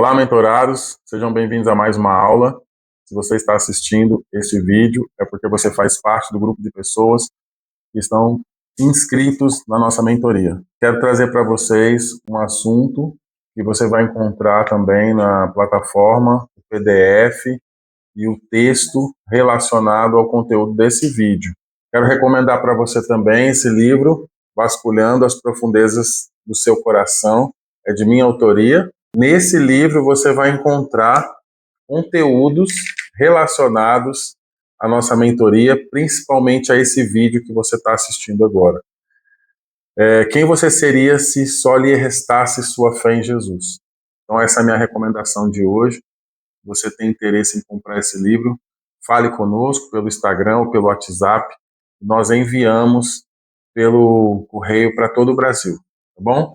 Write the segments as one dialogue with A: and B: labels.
A: Olá, mentorados, sejam bem-vindos a mais uma aula. Se você está assistindo esse vídeo, é porque você faz parte do grupo de pessoas que estão inscritos na nossa mentoria. Quero trazer para vocês um assunto que você vai encontrar também na plataforma, o PDF e o texto relacionado ao conteúdo desse vídeo. Quero recomendar para você também esse livro, Vasculhando as Profundezas do Seu Coração, é de minha autoria. Nesse livro você vai encontrar conteúdos relacionados à nossa mentoria, principalmente a esse vídeo que você está assistindo agora. Quem você seria se só lhe restasse sua fé em Jesus? Então essa é a minha recomendação de hoje. Você tem interesse em comprar esse livro, fale conosco pelo Instagram ou pelo WhatsApp. Nós enviamos pelo correio para todo o Brasil, tá bom?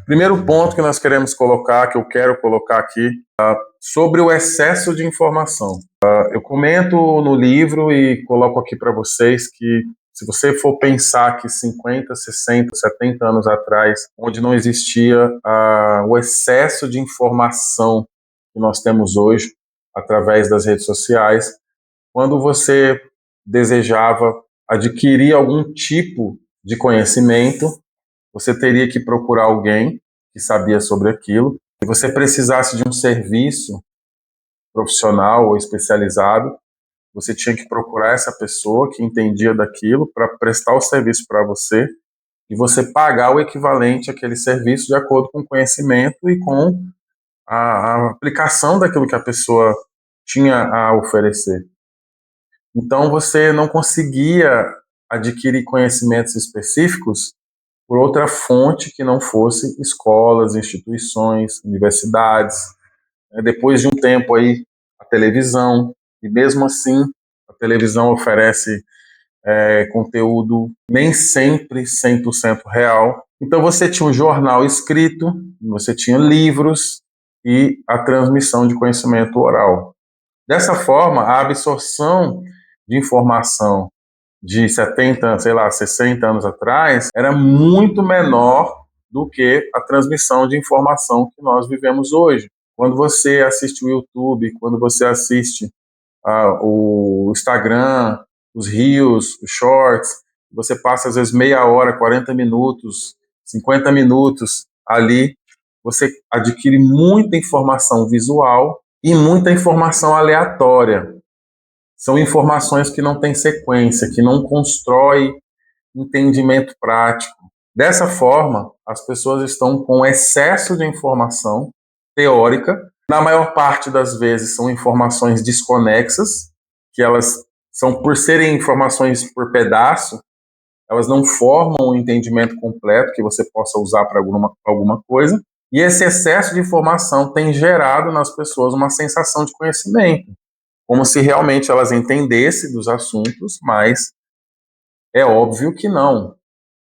A: Primeiro ponto que nós queremos colocar, que eu quero colocar aqui, sobre o excesso de informação. Eu comento no livro e coloco aqui para vocês que se você for pensar que 50, 60, 70 anos atrás, onde não existia o excesso de informação que nós temos hoje, através das redes sociais, quando você desejava adquirir algum tipo de conhecimento, você teria que procurar alguém que sabia sobre aquilo. Se você precisasse de um serviço profissional ou especializado, você tinha que procurar essa pessoa que entendia daquilo para prestar o serviço para você e você pagar o equivalente àquele serviço de acordo com o conhecimento e com a aplicação daquilo que a pessoa tinha a oferecer. Então você não conseguia adquirir conhecimentos específicos por outra fonte que não fosse escolas, instituições, universidades. Depois de um tempo aí, a televisão, e mesmo assim a televisão oferece conteúdo nem sempre 100% real. Então você tinha um jornal escrito, você tinha livros e a transmissão de conhecimento oral. Dessa forma, a absorção de informação de 70, 60 anos atrás, era muito menor do que a transmissão de informação que nós vivemos hoje. Quando você assiste o YouTube, quando você assiste o Instagram, os Reels, os Shorts, você passa às vezes meia hora, 40 minutos, 50 minutos ali, você adquire muita informação visual e muita informação aleatória. São informações que não têm sequência, que não constroem entendimento prático. Dessa forma, as pessoas estão com excesso de informação teórica. Na maior parte das vezes são informações desconexas, que elas são, por serem informações por pedaço, elas não formam um entendimento completo que você possa usar para alguma coisa. E esse excesso de informação tem gerado nas pessoas uma sensação de conhecimento, como se realmente elas entendessem dos assuntos, mas é óbvio que não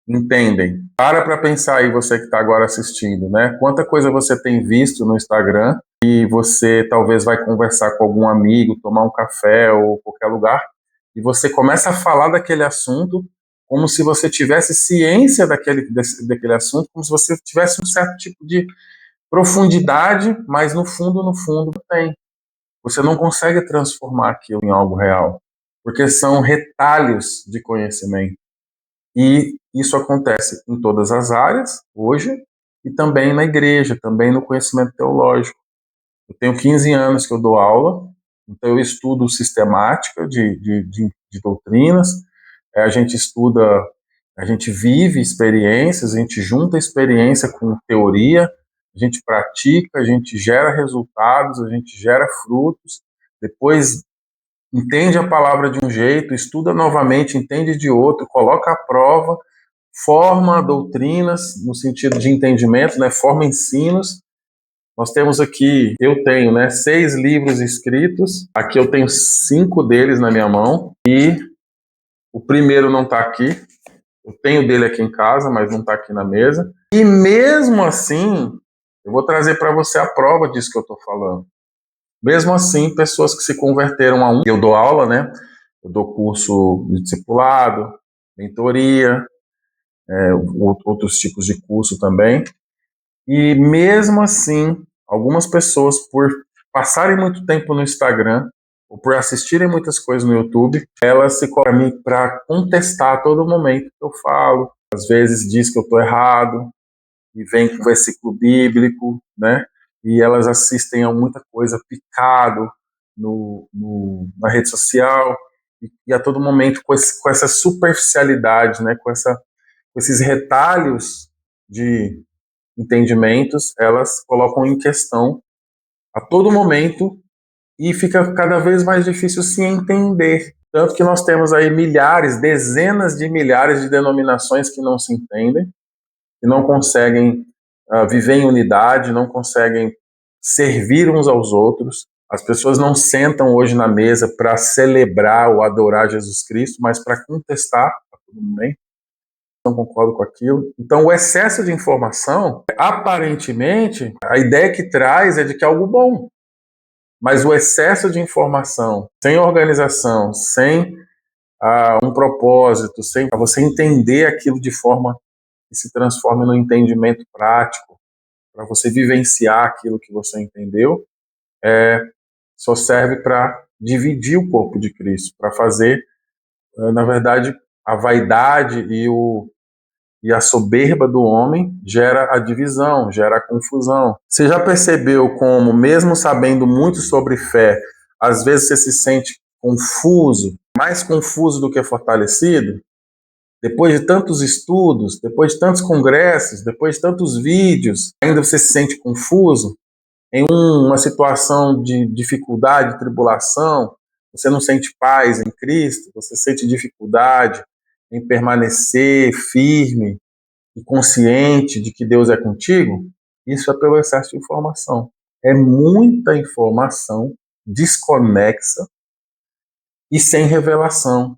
A: entendem. Para pensar aí, você que está agora assistindo, né? Quanta coisa você tem visto no Instagram e você talvez vai conversar com algum amigo, tomar um café ou qualquer lugar, e você começa a falar daquele assunto como se você tivesse ciência daquele assunto, como se você tivesse um certo tipo de profundidade, mas no fundo não tem. Você não consegue transformar aquilo em algo real, porque são retalhos de conhecimento. E isso acontece em todas as áreas, hoje, e também na igreja, também no conhecimento teológico. Eu tenho 15 anos que eu dou aula, então eu estudo sistemática de doutrinas, a gente estuda, a gente vive experiências, a gente junta experiência com teoria, a gente pratica, a gente gera resultados, a gente gera frutos, depois entende a palavra de um jeito, estuda novamente, entende de outro, coloca à prova, forma doutrinas no sentido de entendimento, né, forma ensinos. Nós temos aqui, eu tenho, né, 6 livros escritos, aqui eu tenho 5 deles na minha mão, e o primeiro não está aqui, eu tenho dele aqui em casa, mas não está aqui na mesa, e mesmo assim, eu vou trazer para você a prova disso que eu estou falando. Mesmo assim, pessoas que se converteram a um... Eu dou aula, né? Eu dou curso de discipulado, mentoria, outros tipos de curso também. E mesmo assim, algumas pessoas, por passarem muito tempo no Instagram, ou por assistirem muitas coisas no YouTube, elas se colocam para contestar a todo momento que eu falo. Às vezes diz que eu estou errado, e vem com versículo bíblico, né? E elas assistem a muita coisa picado na rede social, e a todo momento com essa superficialidade, né? Com esses retalhos de entendimentos, elas colocam em questão a todo momento e fica cada vez mais difícil se entender. Tanto que nós temos aí milhares, dezenas de milhares de denominações que não se entendem, que não conseguem viver em unidade, não conseguem servir uns aos outros. As pessoas não sentam hoje na mesa para celebrar ou adorar Jesus Cristo, mas para contestar a todo momento. Não concordo com aquilo. Então, o excesso de informação, aparentemente, a ideia que traz é de que é algo bom. Mas o excesso de informação, sem organização, sem um propósito, sem você entender aquilo de forma que se transforme no entendimento prático, para você vivenciar aquilo que você entendeu, só serve para dividir o corpo de Cristo, para fazer, na verdade, a vaidade e a soberba do homem gera a divisão, gera a confusão. Você já percebeu como, mesmo sabendo muito sobre fé, às vezes você se sente confuso, mais confuso do que fortalecido? Depois de tantos estudos, depois de tantos congressos, depois de tantos vídeos, ainda você se sente confuso? Em uma situação de dificuldade, tribulação, você não sente paz em Cristo, você sente dificuldade em permanecer firme e consciente de que Deus é contigo? Isso é pelo excesso de informação. É muita informação desconexa e sem revelação.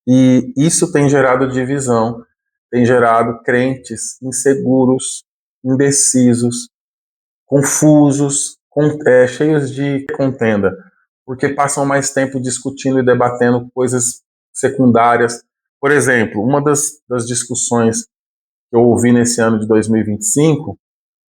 A: E isso tem gerado divisão, tem gerado crentes inseguros, indecisos, confusos, cheios de contenda, porque passam mais tempo discutindo e debatendo coisas secundárias. Por exemplo, uma das discussões que eu ouvi nesse ano de 2025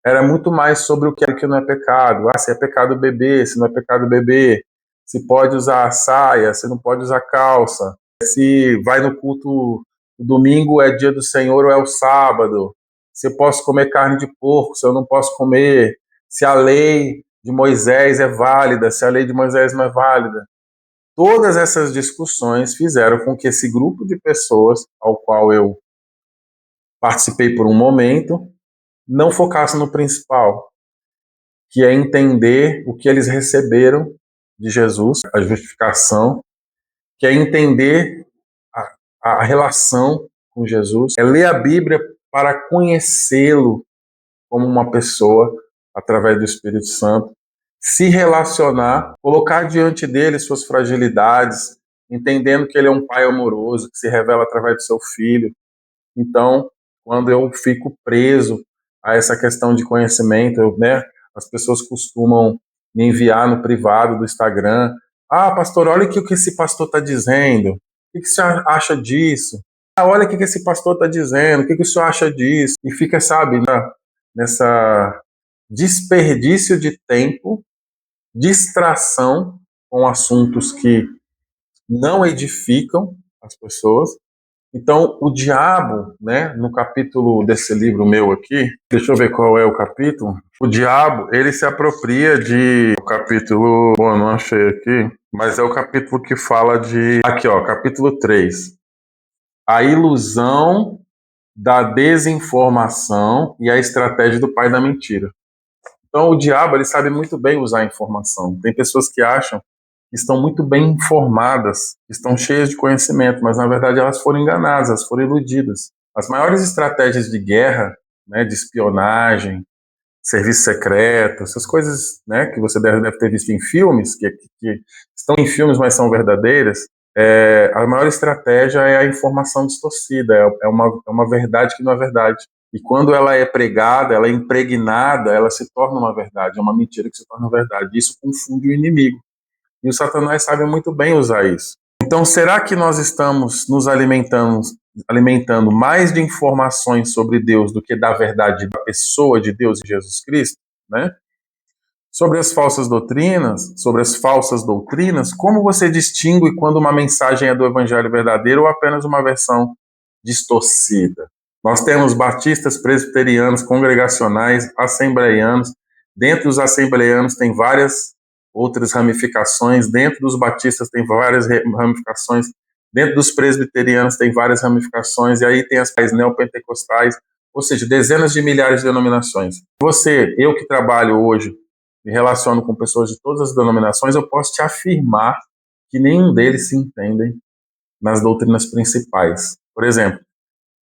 A: era muito mais sobre o que é e o que não é pecado. Se é pecado beber, se não é pecado beber, se pode usar saia, se não pode usar calça, se vai no culto no domingo é dia do Senhor ou é o sábado, se eu posso comer carne de porco, se eu não posso comer, se a lei de Moisés é válida, se a lei de Moisés não é válida. Todas essas discussões fizeram com que esse grupo de pessoas, ao qual eu participei por um momento, não focasse no principal, que é entender o que eles receberam de Jesus, a justificação, que é entender a relação com Jesus, é ler a Bíblia para conhecê-lo como uma pessoa através do Espírito Santo, se relacionar, colocar diante dele suas fragilidades, entendendo que ele é um pai amoroso, que se revela através do seu filho. Então, quando eu fico preso a essa questão de conhecimento, as pessoas costumam me enviar no privado do Instagram: pastor, olha o que esse pastor está dizendo, o que você acha disso? Olha o que esse pastor está dizendo, o que o senhor acha disso? E fica, sabe, nessa desperdício de tempo, distração com assuntos que não edificam as pessoas. Então, o diabo, no capítulo desse livro meu aqui, deixa eu ver qual é o capítulo. O diabo, ele se apropria o capítulo, bom, eu não achei aqui, mas é o capítulo que fala aqui ó, capítulo 3. A ilusão da desinformação e a estratégia do pai da mentira. Então, o diabo, ele sabe muito bem usar a informação. Tem pessoas que acham que estão muito bem informadas, estão cheias de conhecimento, mas na verdade elas foram enganadas, elas foram iludidas. As maiores estratégias de guerra, de espionagem, serviço secreto, essas coisas que você deve ter visto em filmes, que estão em filmes, mas são verdadeiras, a maior estratégia é a informação distorcida, é uma verdade que não é verdade. E quando ela é pregada, ela é impregnada, ela se torna uma verdade, é uma mentira que se torna verdade. Isso confunde o inimigo. E o Satanás sabe muito bem usar isso. Então, será que nós estamos nos alimentando mais de informações sobre Deus do que da verdade da pessoa de Deus e Jesus Cristo? né? Sobre as falsas doutrinas, como você distingue quando uma mensagem é do evangelho verdadeiro ou apenas uma versão distorcida? Nós temos batistas, presbiterianos, congregacionais, assembleianos. Dentro dos assembleianos tem várias outras ramificações, dentro dos batistas tem várias ramificações, dentro dos presbiterianos tem várias ramificações, e aí tem as neopentecostais, ou seja, dezenas de milhares de denominações. Eu que trabalho hoje, me relaciono com pessoas de todas as denominações, eu posso te afirmar que nenhum deles se entendem nas doutrinas principais. Por exemplo,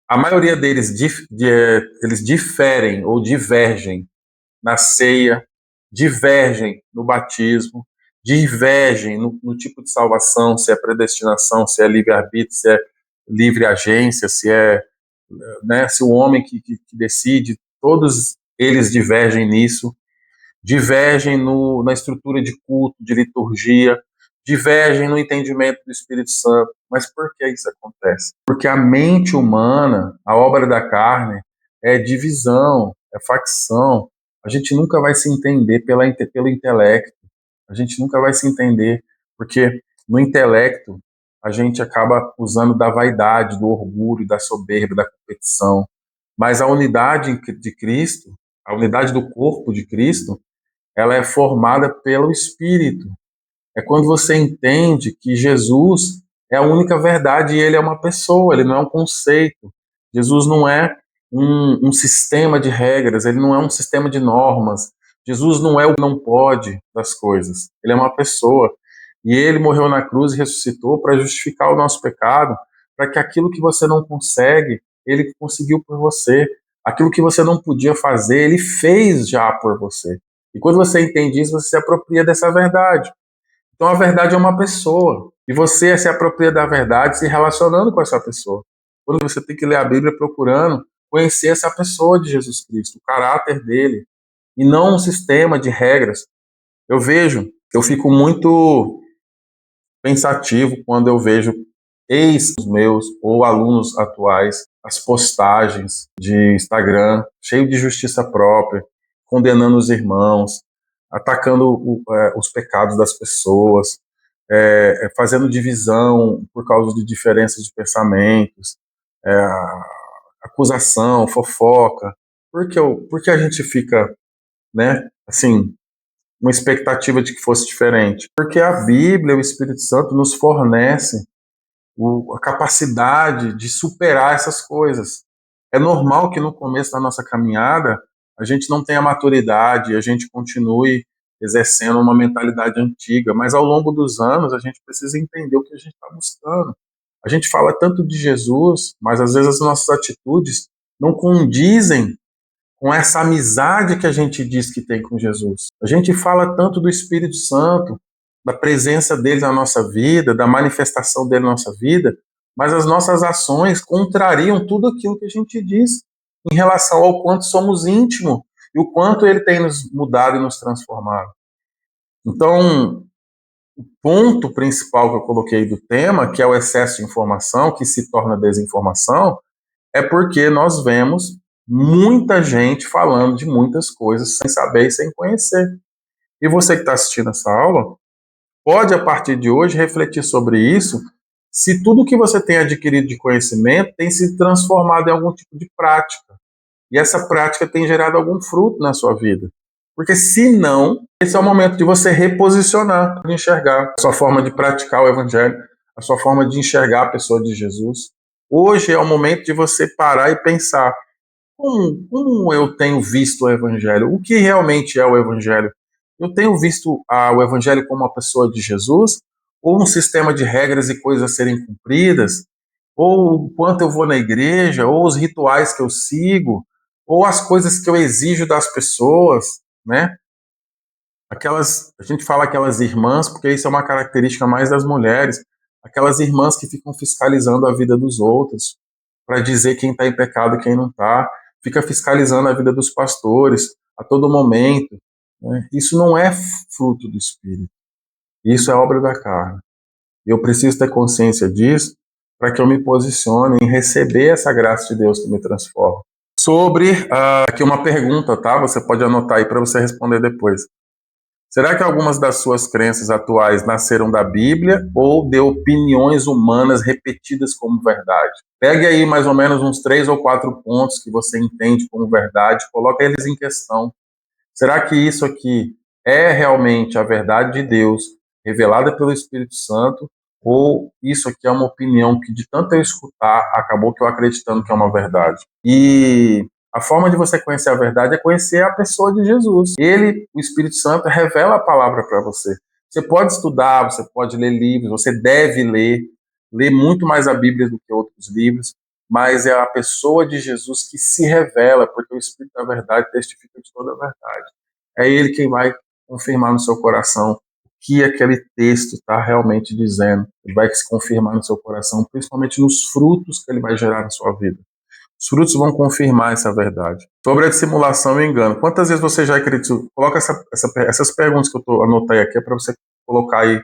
A: a maioria deles eles diferem ou divergem na ceia, divergem no batismo, divergem no tipo de salvação, se é predestinação, se é livre-arbítrio, se é livre agência, se é, né, se o homem que decide, todos eles divergem nisso, divergem na estrutura de culto, de liturgia, divergem no entendimento do Espírito Santo. Mas por que isso acontece? Porque a mente humana, a obra da carne, é divisão, é facção. A gente nunca vai se entender pelo intelecto. A gente nunca vai se entender, porque no intelecto a gente acaba usando da vaidade, do orgulho, da soberba, da competição. Mas a unidade de Cristo, a unidade do corpo de Cristo, ela é formada pelo Espírito. É quando você entende que Jesus é a única verdade e ele é uma pessoa, ele não é um conceito. Jesus não é um sistema de regras, ele não é um sistema de normas. Jesus não é o não pode das coisas, ele é uma pessoa. E ele morreu na cruz e ressuscitou para justificar o nosso pecado, para que aquilo que você não consegue, ele conseguiu por você. Aquilo que você não podia fazer, ele fez já por você. E quando você entende isso, você se apropria dessa verdade. Então a verdade é uma pessoa. E você se apropria da verdade se relacionando com essa pessoa. Quando você tem que ler a Bíblia procurando conhecer essa pessoa de Jesus Cristo, o caráter dele, e não um sistema de regras. Eu fico muito pensativo quando eu vejo meus ou alunos atuais, as postagens de Instagram, cheio de justiça própria, condenando os irmãos, atacando os pecados das pessoas, fazendo divisão por causa de diferenças de pensamentos, acusação, fofoca. Por que a gente fica, né, assim, uma expectativa de que fosse diferente? Porque a Bíblia, o Espírito Santo, nos fornece a capacidade de superar essas coisas. É normal que no começo da nossa caminhada a gente não tenha maturidade, a gente continue exercendo uma mentalidade antiga, mas ao longo dos anos a gente precisa entender o que a gente está buscando. A gente fala tanto de Jesus, mas às vezes as nossas atitudes não condizem com essa amizade que a gente diz que tem com Jesus. A gente fala tanto do Espírito Santo, da presença dele na nossa vida, da manifestação dele na nossa vida, mas as nossas ações contrariam tudo aquilo que a gente diz em relação ao quanto somos íntimos e o quanto ele tem nos mudado e nos transformado. Então, o ponto principal que eu coloquei do tema, que é o excesso de informação, que se torna desinformação, é porque nós vemos muita gente falando de muitas coisas sem saber e sem conhecer. E você que está assistindo essa aula, pode, a partir de hoje, refletir sobre isso, se tudo que você tem adquirido de conhecimento tem se transformado em algum tipo de prática. E essa prática tem gerado algum fruto na sua vida. Porque se não, esse é o momento de você reposicionar, de enxergar a sua forma de praticar o evangelho, a sua forma de enxergar a pessoa de Jesus. Hoje é o momento de você parar e pensar: como eu tenho visto o Evangelho? O que realmente é o Evangelho? Eu tenho visto o Evangelho como uma pessoa de Jesus? Ou um sistema de regras e coisas a serem cumpridas? Ou o quanto eu vou na igreja? Ou os rituais que eu sigo? Ou as coisas que eu exijo das pessoas? Né? A gente fala aquelas irmãs, porque isso é uma característica mais das mulheres, aquelas irmãs que ficam fiscalizando a vida dos outros, para dizer quem está em pecado e quem não está, fica fiscalizando a vida dos pastores a todo momento. Né? Isso não é fruto do Espírito, isso é obra da carne. Eu preciso ter consciência disso para que eu me posicione em receber essa graça de Deus que me transforma. sobre aqui uma pergunta, tá? Você pode anotar aí para você responder depois. Será que algumas das suas crenças atuais nasceram da Bíblia ou de opiniões humanas repetidas como verdade? Pegue aí mais ou menos uns 3 ou 4 pontos que você entende como verdade, coloque eles em questão. Será que isso aqui é realmente a verdade de Deus, revelada pelo Espírito Santo, ou isso aqui é uma opinião que, de tanto eu escutar, acabou que eu acreditando que é uma verdade? E a forma de você conhecer a verdade é conhecer a pessoa de Jesus. Ele, o Espírito Santo, revela a palavra para você. Você pode estudar, você pode ler livros, você deve ler muito mais a Bíblia do que outros livros, mas é a pessoa de Jesus que se revela, porque o Espírito da verdade testifica de toda a verdade. É ele quem vai confirmar no seu coração o que aquele texto está realmente dizendo. Ele vai se confirmar no seu coração, principalmente nos frutos que ele vai gerar na sua vida. Os frutos vão confirmar essa verdade. Sobre a dissimulação e engano, quantas vezes você já acreditou? Coloca essas perguntas que eu anotei aqui para você colocar aí,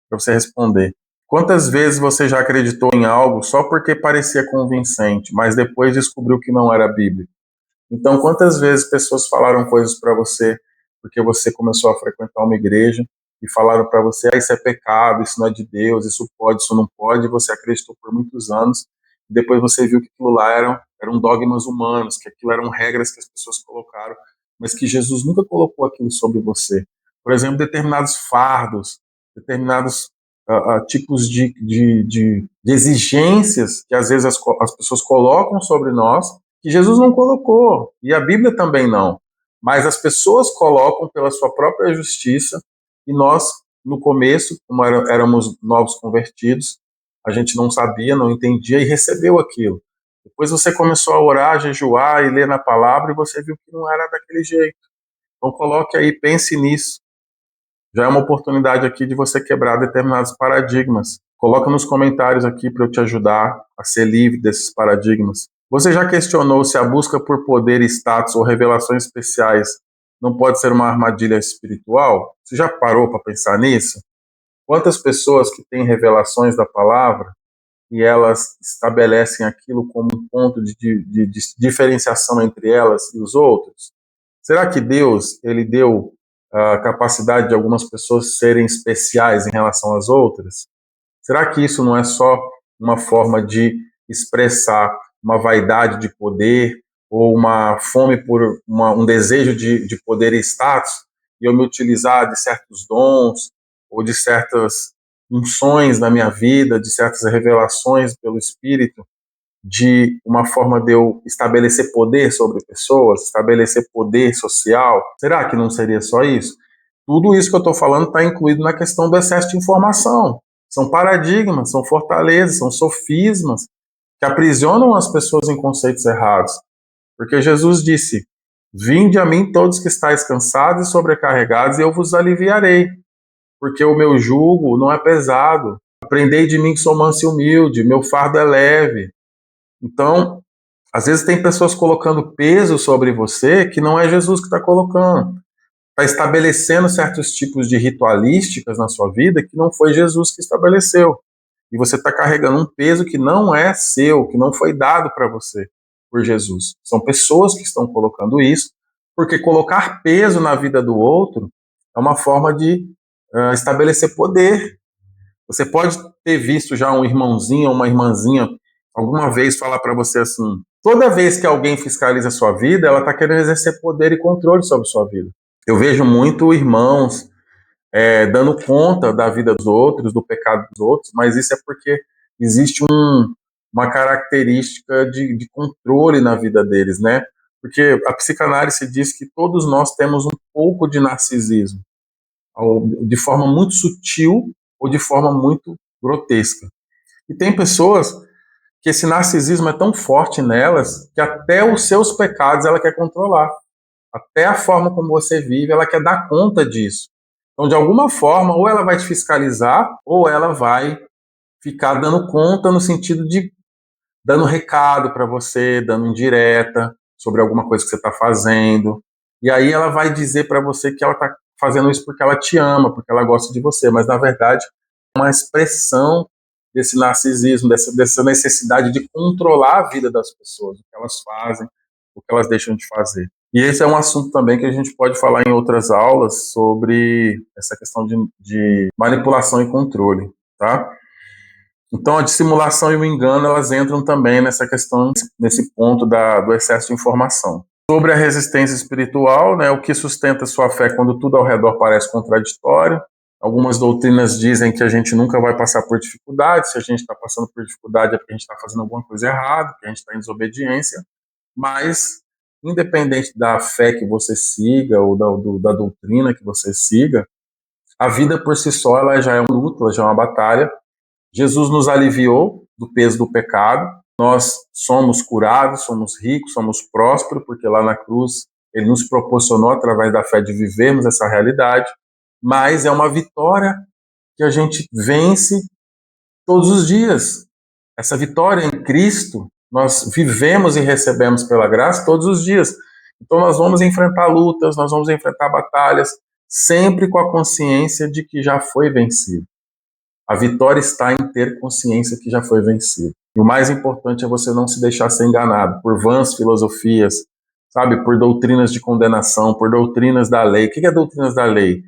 A: para você responder. Quantas vezes você já acreditou em algo só porque parecia convincente, mas depois descobriu que não era bíblico? Então, quantas vezes pessoas falaram coisas para você porque você começou a frequentar uma igreja e falaram para você, isso é pecado, isso não é de Deus, isso pode, isso não pode, e você acreditou por muitos anos, e depois você viu que aquilo lá eram dogmas humanos, que aquilo eram regras que as pessoas colocaram, mas que Jesus nunca colocou aquilo sobre você. Por exemplo, determinados fardos, determinados tipos de exigências que às vezes as pessoas colocam sobre nós, que Jesus não colocou, e a Bíblia também não. Mas as pessoas colocam pela sua própria justiça, e nós, no começo, como éramos novos convertidos, a gente não sabia, não entendia e recebeu aquilo. Depois você começou a orar, jejuar e ler na palavra, e você viu que não era daquele jeito. Então coloque aí, pense nisso. Já é uma oportunidade aqui de você quebrar determinados paradigmas. Coloca nos comentários aqui para eu te ajudar a ser livre desses paradigmas. Você já questionou se a busca por poder, status ou revelações especiais não pode ser uma armadilha espiritual? Você já parou para pensar nisso? Quantas pessoas que têm revelações da palavra e elas estabelecem aquilo como um ponto de diferenciação entre elas e os outros? Será que Deus ele deu a capacidade de algumas pessoas serem especiais em relação às outras? Será que isso não é só uma forma de expressar uma vaidade de poder ou uma fome por um desejo de poder e status, e eu me utilizar de certos dons ou de certas unções na minha vida, de certas revelações pelo Espírito, de uma forma de eu estabelecer poder sobre pessoas, estabelecer poder social? Será que não seria só isso? Tudo isso que eu estou falando está incluído na questão do excesso de informação. São paradigmas, são fortalezas, são sofismas que aprisionam as pessoas em conceitos errados. Porque Jesus disse: vinde a mim todos que estáis cansados e sobrecarregados, e eu vos aliviarei. Porque o meu jugo não é pesado. Aprendei de mim que sou manso e humilde, meu fardo é leve. Então, às vezes tem pessoas colocando peso sobre você que não é Jesus que está colocando. Está estabelecendo certos tipos de ritualísticas na sua vida que não foi Jesus que estabeleceu. E você está carregando um peso que não é seu, que não foi dado para você por Jesus. São pessoas que estão colocando isso, porque colocar peso na vida do outro é uma forma de estabelecer poder. Você pode ter visto já um irmãozinho ou uma irmãzinha alguma vez falar para você assim: toda vez que alguém fiscaliza a sua vida, ela está querendo exercer poder e controle sobre a sua vida. Eu vejo muito irmãos dando conta da vida dos outros, do pecado dos outros, mas isso é porque existe uma característica de controle na vida deles, né? Porque a psicanálise diz que todos nós temos um pouco de narcisismo, de forma muito sutil ou de forma muito grotesca. E tem pessoas que esse narcisismo é tão forte nelas que até os seus pecados ela quer controlar. Até a forma como você vive, ela quer dar conta disso. Então, de alguma forma, ou ela vai te fiscalizar, ou ela vai ficar dando conta no sentido de dando recado para você, dando indireta sobre alguma coisa que você está fazendo. E aí ela vai dizer para você que ela está fazendo isso porque ela te ama, porque ela gosta de você, mas na verdade é uma expressão desse narcisismo, dessa necessidade de controlar a vida das pessoas, o que elas fazem, o que elas deixam de fazer. E esse é um assunto também que a gente pode falar em outras aulas sobre essa questão de manipulação e controle, tá? Então, a dissimulação e o engano, elas entram também nessa questão, nesse ponto do excesso de informação. Sobre a resistência espiritual, né, o que sustenta sua fé quando tudo ao redor parece contraditório. Algumas doutrinas dizem que a gente nunca vai passar por dificuldade. Se a gente está passando por dificuldade é porque a gente está fazendo alguma coisa errada, que a gente está em desobediência. Mas, independente da fé que você siga ou da doutrina que você siga, a vida por si só ela já é uma luta, ela já é uma batalha. Jesus nos aliviou do peso do pecado. Nós somos curados, somos ricos, somos prósperos, porque lá na cruz ele nos proporcionou, através da fé, de vivermos essa realidade. Mas é uma vitória que a gente vence todos os dias. Essa vitória em Cristo, nós vivemos e recebemos pela graça todos os dias. Então nós vamos enfrentar lutas, nós vamos enfrentar batalhas, sempre com a consciência de que já foi vencido. A vitória está em ter consciência que já foi vencido. E o mais importante é você não se deixar ser enganado por vãs filosofias, sabe, por doutrinas de condenação, por doutrinas da lei. O que é doutrinas da lei?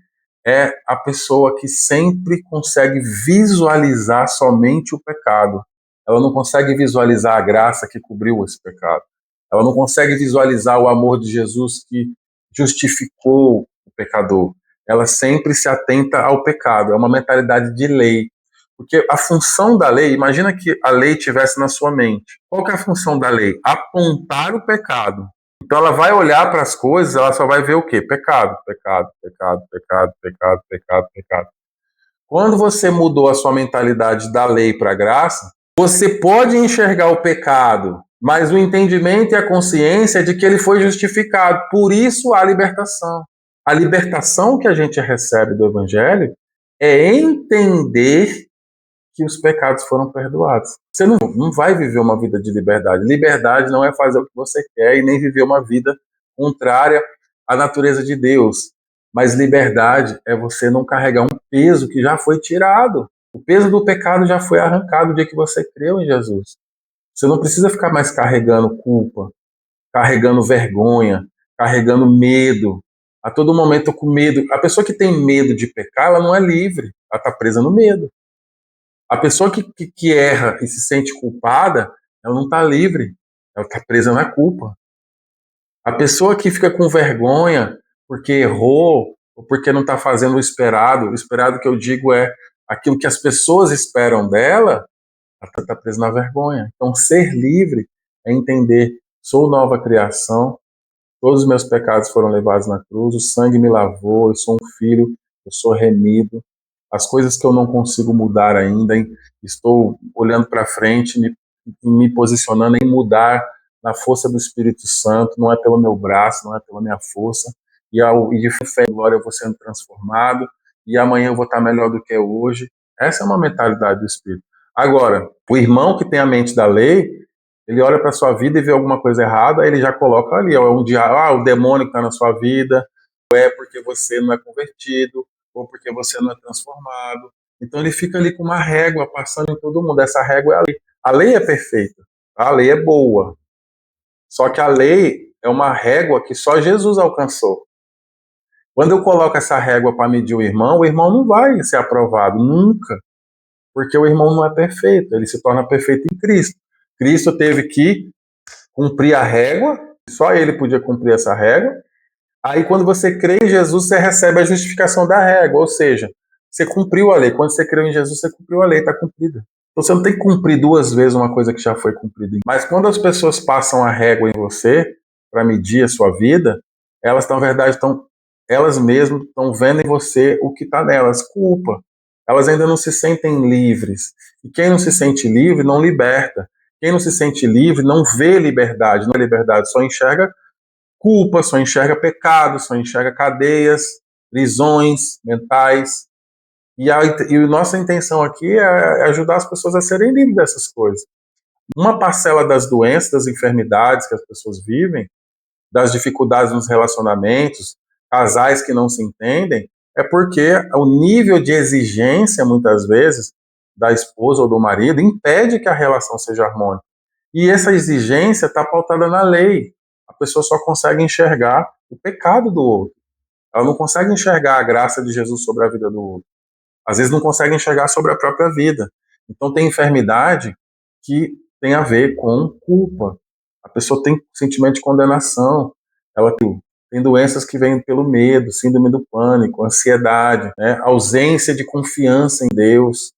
A: É a pessoa que sempre consegue visualizar somente o pecado. Ela não consegue visualizar a graça que cobriu esse pecado. Ela não consegue visualizar o amor de Jesus que justificou o pecador. Ela sempre se atenta ao pecado. É uma mentalidade de lei. Porque a função da lei, imagina que a lei estivesse na sua mente. Qual que é a função da lei? Apontar o pecado. Então ela vai olhar para as coisas, ela só vai ver o quê? Pecado, pecado, pecado, pecado, pecado, pecado, pecado. Quando você mudou a sua mentalidade da lei para a graça, você pode enxergar o pecado, mas o entendimento e a consciência de que ele foi justificado. Por isso há libertação. A libertação que a gente recebe do Evangelho é entender que os pecados foram perdoados. Você não vai viver uma vida de liberdade. Liberdade não é fazer o que você quer e nem viver uma vida contrária à natureza de Deus. Mas liberdade é você não carregar um peso que já foi tirado. O peso do pecado já foi arrancado no dia que você creu em Jesus. Você não precisa ficar mais carregando culpa, carregando vergonha, carregando medo. A todo momento com medo. A pessoa que tem medo de pecar, ela não é livre. Ela está presa no medo. A pessoa que erra e se sente culpada, ela não está livre. Ela está presa na culpa. A pessoa que fica com vergonha porque errou ou porque não está fazendo o esperado que eu digo é aquilo que as pessoas esperam dela, ela está presa na vergonha. Então, ser livre é entender, sou nova criação, todos os meus pecados foram levados na cruz, o sangue me lavou, eu sou um filho, eu sou remido. As coisas que eu não consigo mudar ainda, estou olhando para frente, me posicionando em mudar na força do Espírito Santo, não é pelo meu braço, não é pela minha força, e de fé e glória eu vou sendo transformado, e amanhã eu vou estar melhor do que hoje. Essa é uma mentalidade do Espírito. Agora, o irmão que tem a mente da lei, ele olha para a sua vida e vê alguma coisa errada, aí ele já coloca ali, o demônio que está na sua vida, ou é porque você não é convertido, ou porque você não é transformado. Então ele fica ali com uma régua passando em todo mundo. Essa régua é a lei. A lei é perfeita, tá? A lei é boa. Só que a lei é uma régua que só Jesus alcançou. Quando eu coloco essa régua para medir o irmão não vai ser aprovado, nunca. Porque o irmão não é perfeito, ele se torna perfeito em Cristo. Cristo teve que cumprir a régua, só ele podia cumprir essa régua. Aí quando você crê em Jesus, você recebe a justificação da régua, ou seja, você cumpriu a lei. Quando você creu em Jesus, você cumpriu a lei, está cumprida. Então você não tem que cumprir duas vezes uma coisa que já foi cumprida. Mas quando as pessoas passam a régua em você, para medir a sua vida, elas na verdade elas mesmas estão vendo em você o que está nelas, culpa. Elas ainda não se sentem livres. E quem não se sente livre não liberta. Quem não se sente livre não vê liberdade, não é liberdade, só enxerga culpa, só enxerga pecado, só enxerga cadeias, prisões mentais. E a nossa intenção aqui é ajudar as pessoas a serem livres dessas coisas. Uma parcela das doenças, das enfermidades que as pessoas vivem, das dificuldades nos relacionamentos, casais que não se entendem, é porque o nível de exigência, muitas vezes, da esposa ou do marido, impede que a relação seja harmônica. E essa exigência está pautada na lei. pessoa só consegue enxergar o pecado do outro. Ela não consegue enxergar a graça de Jesus sobre a vida do outro. Às vezes não consegue enxergar sobre a própria vida. Então tem enfermidade que tem a ver com culpa. A pessoa tem sentimento de condenação. Ela tem doenças que vêm pelo medo, síndrome do pânico, ansiedade, né? Ausência de confiança em Deus.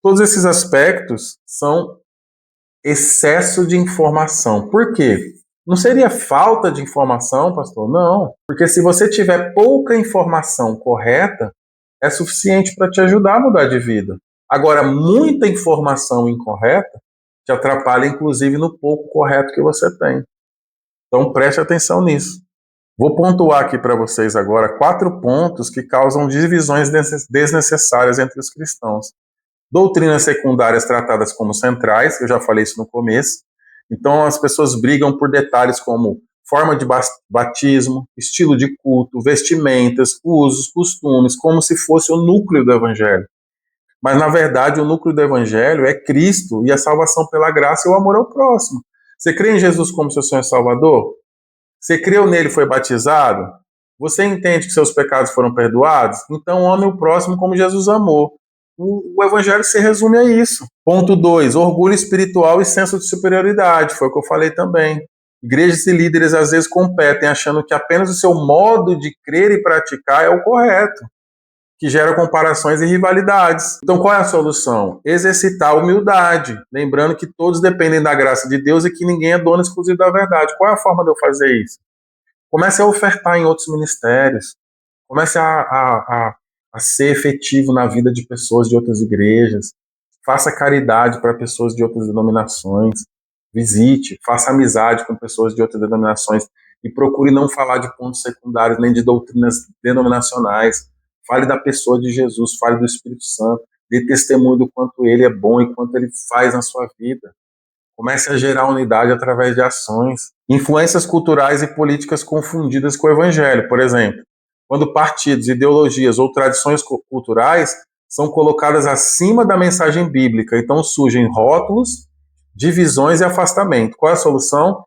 A: Todos esses aspectos são excesso de informação. Por quê? Não seria falta de informação, pastor? Não. Porque se você tiver pouca informação correta, é suficiente para te ajudar a mudar de vida. Agora, muita informação incorreta te atrapalha, inclusive, no pouco correto que você tem. Então, preste atenção nisso. Vou pontuar aqui para vocês agora 4 pontos que causam divisões desnecessárias entre os cristãos. Doutrinas secundárias tratadas como centrais, eu já falei isso no começo. Então, as pessoas brigam por detalhes como forma de batismo, estilo de culto, vestimentas, usos, costumes, como se fosse o núcleo do evangelho. Mas, na verdade, o núcleo do evangelho é Cristo e a salvação pela graça e o amor ao próximo. Você crê em Jesus como seu Senhor e Salvador? Você creu nele e foi batizado? Você entende que seus pecados foram perdoados? Então ame o próximo como Jesus amou. O evangelho se resume a isso. Ponto 2, orgulho espiritual e senso de superioridade. Foi o que eu falei também. Igrejas e líderes às vezes competem achando que apenas o seu modo de crer e praticar é o correto, que gera comparações e rivalidades. Então qual é a solução? Exercitar a humildade, lembrando que todos dependem da graça de Deus e que ninguém é dono exclusivo da verdade. Qual é a forma de eu fazer isso? Comece a ofertar em outros ministérios. Comece a ser efetivo na vida de pessoas de outras igrejas. Faça caridade para pessoas de outras denominações. Visite, faça amizade com pessoas de outras denominações. E procure não falar de pontos secundários, nem de doutrinas denominacionais. Fale da pessoa de Jesus, fale do Espírito Santo. Dê testemunho do quanto ele é bom e quanto ele faz na sua vida. Comece a gerar unidade através de ações. Influências culturais e políticas confundidas com o evangelho, por exemplo. Quando partidos, ideologias ou tradições culturais são colocadas acima da mensagem bíblica, então surgem rótulos, divisões e afastamento. Qual é a solução?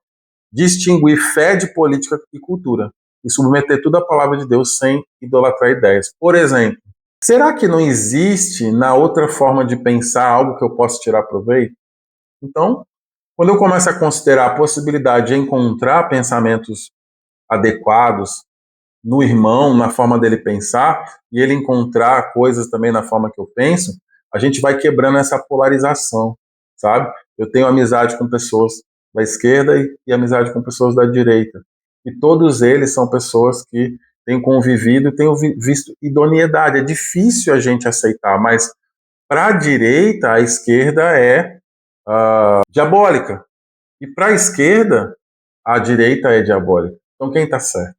A: Distinguir fé de política e cultura e submeter tudo à palavra de Deus sem idolatrar ideias. Por exemplo, será que não existe na outra forma de pensar algo que eu possa tirar proveito? Então, quando eu começo a considerar a possibilidade de encontrar pensamentos adequados no irmão, na forma dele pensar, e ele encontrar coisas também na forma que eu penso, a gente vai quebrando essa polarização, sabe? Eu tenho amizade com pessoas da esquerda e amizade com pessoas da direita. E todos eles são pessoas que têm convivido e têm visto idoneidade. É difícil a gente aceitar, mas para a direita, a esquerda é diabólica. E para a esquerda, a direita é diabólica. Então quem está certo?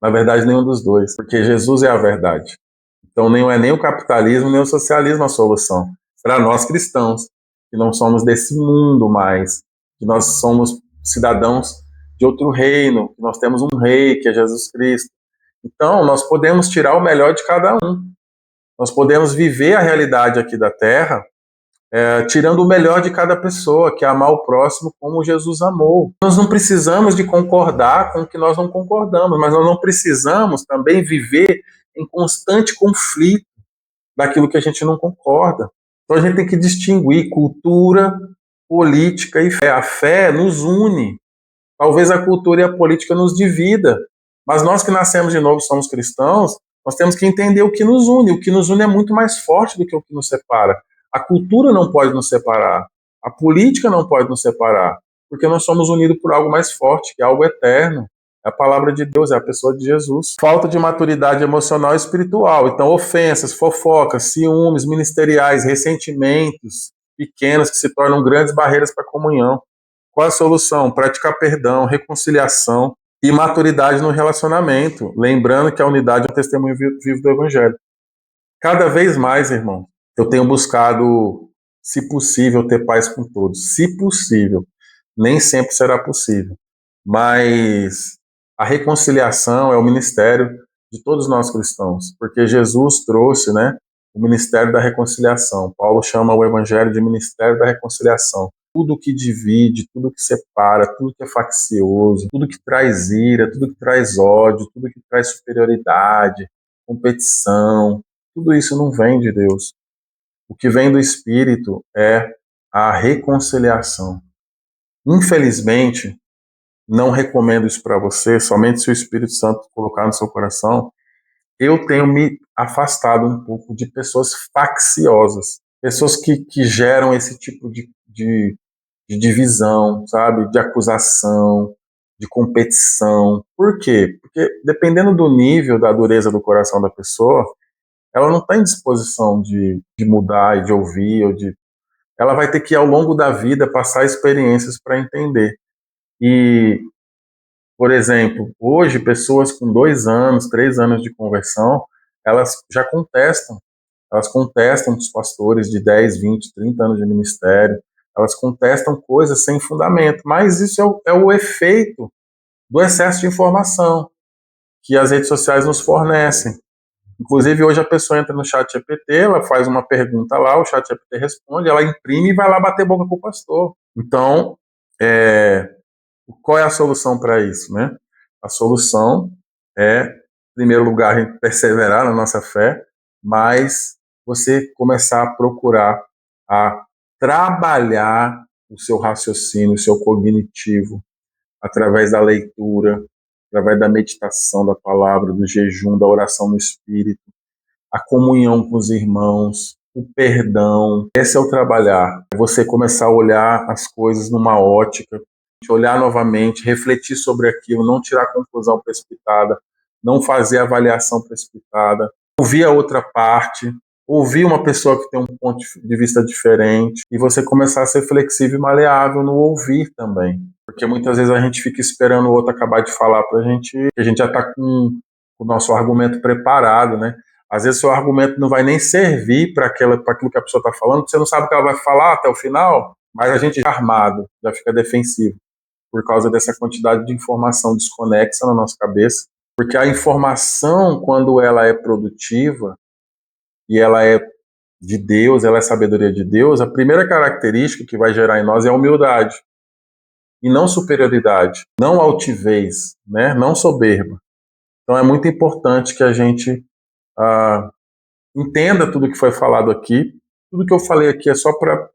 A: Na verdade, nenhum dos dois, porque Jesus é a verdade. Então não é nem o capitalismo, nem o socialismo a solução. Para nós cristãos, que não somos desse mundo mais, que nós somos cidadãos de outro reino, que nós temos um rei, que é Jesus Cristo. Então, nós podemos tirar o melhor de cada um. Nós podemos viver a realidade aqui da Terra tirando o melhor de cada pessoa, que é amar o próximo como Jesus amou. Nós não precisamos de concordar com o que nós não concordamos, mas nós não precisamos também viver em constante conflito daquilo que a gente não concorda. Então a gente tem que distinguir cultura, política e fé. A fé nos une. Talvez a cultura e a política nos divida, mas nós que nascemos de novo somos cristãos, nós temos que entender o que nos une. O que nos une é muito mais forte do que o que nos separa. A cultura não pode nos separar. A política não pode nos separar. Porque nós somos unidos por algo mais forte, que é algo eterno. É a palavra de Deus, é a pessoa de Jesus. Falta de maturidade emocional e espiritual. Então, ofensas, fofocas, ciúmes ministeriais, ressentimentos pequenos que se tornam grandes barreiras para a comunhão. Qual a solução? Praticar perdão, reconciliação e maturidade no relacionamento. Lembrando que a unidade é o testemunho vivo do Evangelho. Cada vez mais, irmão, eu tenho buscado, se possível, ter paz com todos. Se possível. Nem sempre será possível. Mas a reconciliação é o ministério de todos nós cristãos. Porque Jesus trouxe, né, o ministério da reconciliação. Paulo chama o Evangelho de ministério da reconciliação. tudo que divide, tudo que separa, tudo que é faccioso, tudo que traz ira, tudo que traz ódio, tudo que traz superioridade, competição, tudo isso não vem de Deus. O que vem do Espírito é a reconciliação. Infelizmente, não recomendo isso para você, somente se o Espírito Santo colocar no seu coração. Eu tenho me afastado um pouco de pessoas facciosas, pessoas que geram esse tipo de divisão, sabe? De acusação, de competição. Por quê? Porque dependendo do nível da dureza do coração da pessoa, ela não está em disposição de mudar e de ouvir, ela vai ter que, ao longo da vida, passar experiências para entender. E, por exemplo, hoje, pessoas com 2 anos, 3 anos de conversão, elas já contestam. Elas contestam os pastores de 10, 20, 30 anos de ministério. Elas contestam coisas sem fundamento. Mas isso é o efeito do excesso de informação que as redes sociais nos fornecem. Inclusive, hoje a pessoa entra no chat GPT, ela faz uma pergunta lá, o chat GPT responde, ela imprime e vai lá bater boca com o pastor. Então, qual é a solução para isso, né? A solução é, em primeiro lugar, a gente perseverar na nossa fé, mas você começar a procurar a trabalhar o seu raciocínio, o seu cognitivo, através da leitura, através da meditação da palavra, do jejum, da oração no Espírito, a comunhão com os irmãos, o perdão. Esse é o trabalhar. É você começar a olhar as coisas numa ótica, olhar novamente, refletir sobre aquilo, não tirar conclusão precipitada, não fazer avaliação precipitada, ouvir a outra parte, ouvir uma pessoa que tem um ponto de vista diferente e você começar a ser flexível e maleável no ouvir também. Porque muitas vezes a gente fica esperando o outro acabar de falar para a gente, que a gente já está com o nosso argumento preparado, né? Às vezes o seu argumento não vai nem servir para aquilo que a pessoa está falando, porque você não sabe o que ela vai falar até o final, mas a gente já armado, já fica defensivo, por causa dessa quantidade de informação desconexa na nossa cabeça. Porque a informação, quando ela é produtiva, e ela é de Deus, ela é sabedoria de Deus, a primeira característica que vai gerar em nós é a humildade. E não superioridade, não altivez, né? Não soberba. Então é muito importante que a gente entenda tudo que foi falado aqui. Tudo que eu falei aqui é só para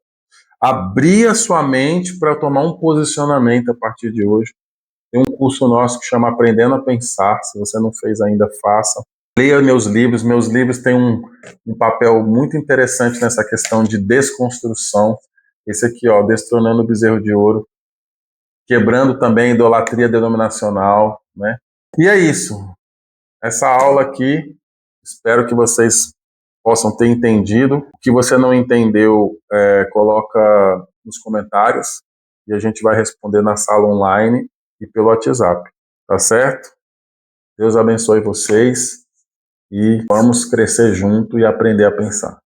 A: abrir a sua mente para tomar um posicionamento a partir de hoje. Tem um curso nosso que chama Aprendendo a Pensar. Se você não fez ainda, faça. Leia meus livros. Meus livros têm um papel muito interessante nessa questão de desconstrução. Esse aqui, ó, Destronando o Bezerro de Ouro. Quebrando também a idolatria denominacional, né? E é isso. Essa aula aqui, espero que vocês possam ter entendido. O que você não entendeu, coloca nos comentários e a gente vai responder na sala online e pelo WhatsApp, tá certo? Deus abençoe vocês e vamos crescer junto e aprender a pensar.